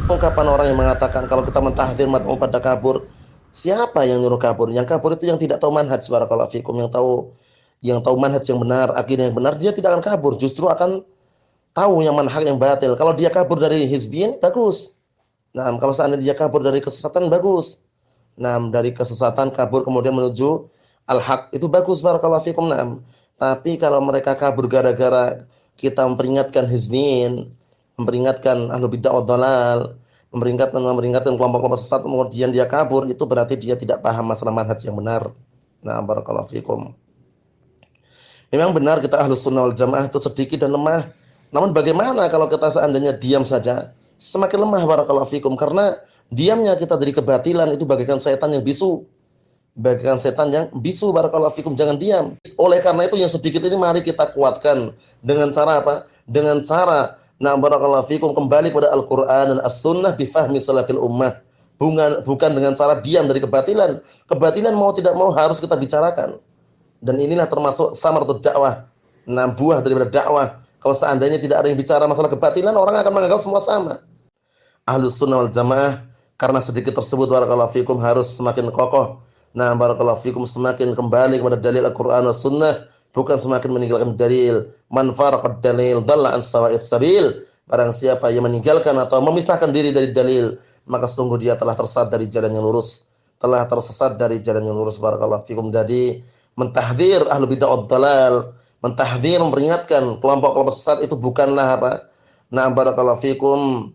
ungkapan orang yang mengatakan kalau kita mentahdzir mad'u pada kabur, siapa yang nyuruh kabur? Yang kabur itu yang tidak tahu manhaj, barakallahu fikum, yang tahu manhaj yang benar, akidah yang benar, dia tidak akan kabur, justru akan tahu yang manhaj yang batil. Kalau dia kabur dari hizbin, bagus. Nah, kalau seandainya dia kabur dari kesesatan, bagus. Nah, dari kesesatan kabur kemudian menuju al-haq, itu bagus, barakallahu fikum. Nah, tapi kalau mereka kabur gara-gara kita memperingatkan hizbin, memperingatkan ahlu bid'ah wa dhalal, memperingatkan kelompok-kelompok sesat, kemudian dia kabur, itu berarti dia tidak paham masalah manhaj yang benar. Nah, barakallahu fikum. Memang benar kita ahlus sunnah wal jamaah itu sedikit dan lemah. Namun bagaimana kalau kita seandainya diam saja? Semakin lemah, barakallahu fikum, karena diamnya kita dari kebatilan itu bagaikan setan yang bisu. Bagaikan setan yang bisu, barakallahu fikum, jangan diam. Oleh karena itu yang sedikit ini mari kita kuatkan dengan cara apa? Dengan cara barakallahu fikum kembali kepada Al-Qur'an dan As-Sunnah bi fahmi salafil ummah. Bukan dengan cara diam dari kebatilan. Kebatilan mau tidak mau harus kita bicarakan. Dan inilah termasuk samartud dakwah. Buah daripada dakwah. Kalau seandainya tidak ada yang bicara masalah kebatilan, orang akan menganggap semua sama. Ahlus sunnah wal jamaah karena sedikit tersebut, barakallahu fikum, harus semakin kokoh. Barakallahu fikum, semakin kembali kepada dalil Al-Qur'an was sunnah, bukan semakin meninggalkan dalil. Man faraqad dalil dhalla an sawa'is sabil. Barang siapa yang meninggalkan atau memisahkan diri dari dalil, maka sungguh dia telah tersesat dari jalan yang lurus. Telah tersesat dari jalan yang lurus, barakallahu fikum. Jadi mentahdzir ahlu bid'ah wad dhalal, mentahdzir, memperingatkan kelompok-kelompok sesat itu bukanlah apa? Barakallahu fikum,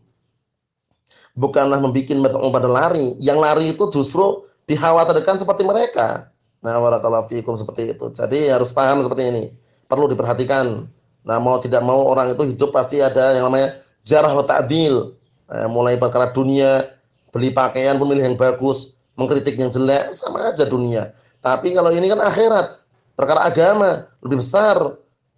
bukanlah membuat mad'u pada lari. Yang lari itu justru dikhawatirkan seperti mereka. Barakallahu fikum, seperti itu. Jadi harus paham seperti ini. Perlu diperhatikan. Mau tidak mau orang itu hidup pasti ada yang namanya jarah wa ta'dil. Mulai perkara dunia, beli pakaian pun milih yang bagus, mengkritik yang jelek, sama aja dunia. Tapi kalau ini kan akhirat, perkara agama lebih besar.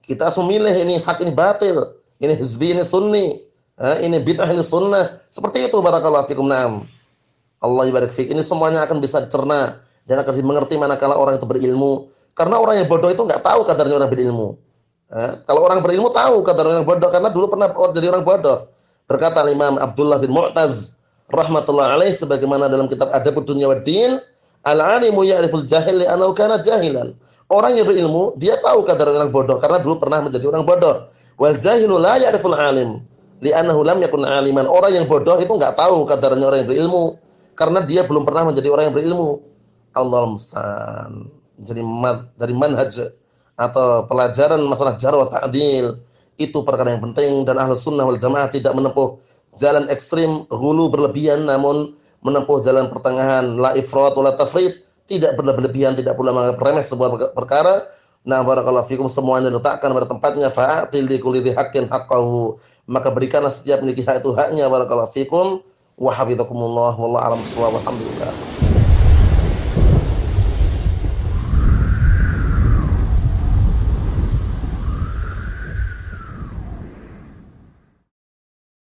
Kita harus memilih ini hak, ini batil, ini hizbi, ini sunni, ini bid'ah, ini sunnah. Seperti itu, barakallahu fikum. Naam. Allah yabarik fik. Ini semuanya akan bisa dicerna dan akan dimengerti manakala orang itu berilmu. Karena orang yang bodoh itu enggak tahu kadarnya orang berilmu. Kalau orang berilmu tahu kadar orang bodoh, karena dulu pernah jadi orang bodoh. Berkata Imam Abdullah bin Mu'taz rahmatullah alaih sebagaimana dalam kitab Adabud Dunya Waddin, al-alimu ya'riful jahil li'annahu kana jahilan. Orang yang berilmu, dia tahu kadar orang bodoh karena dulu pernah menjadi orang bodoh. Wal jahilu la ya'riful alim li'annahu lam yakun aliman. Orang yang bodoh itu enggak tahu kadarnya orang yang berilmu karena dia belum pernah menjadi orang yang berilmu. Allahul musta'an. Jadi dari manhaj atau pelajaran masalah jarh wa ta'dil itu perkara yang penting, dan Ahlus Sunnah wal Jamaah tidak menempuh jalan ekstrim ghulu berlebihan, namun menempuh jalan pertengahan, la ifrat wala tafrit, tidak berlebihan, tidak pula menganggap remeh sebuah perkara. Barakallahu fikum, semuanya diletakkan pada tempatnya. Fa'atil li kulli dzi haqqin haqqahu, maka berikanlah setiap memiliki hak itu haknya. Barakallahu fikum wa hafizakumullah wallahu a'lam bissawab. Alhamdulillah.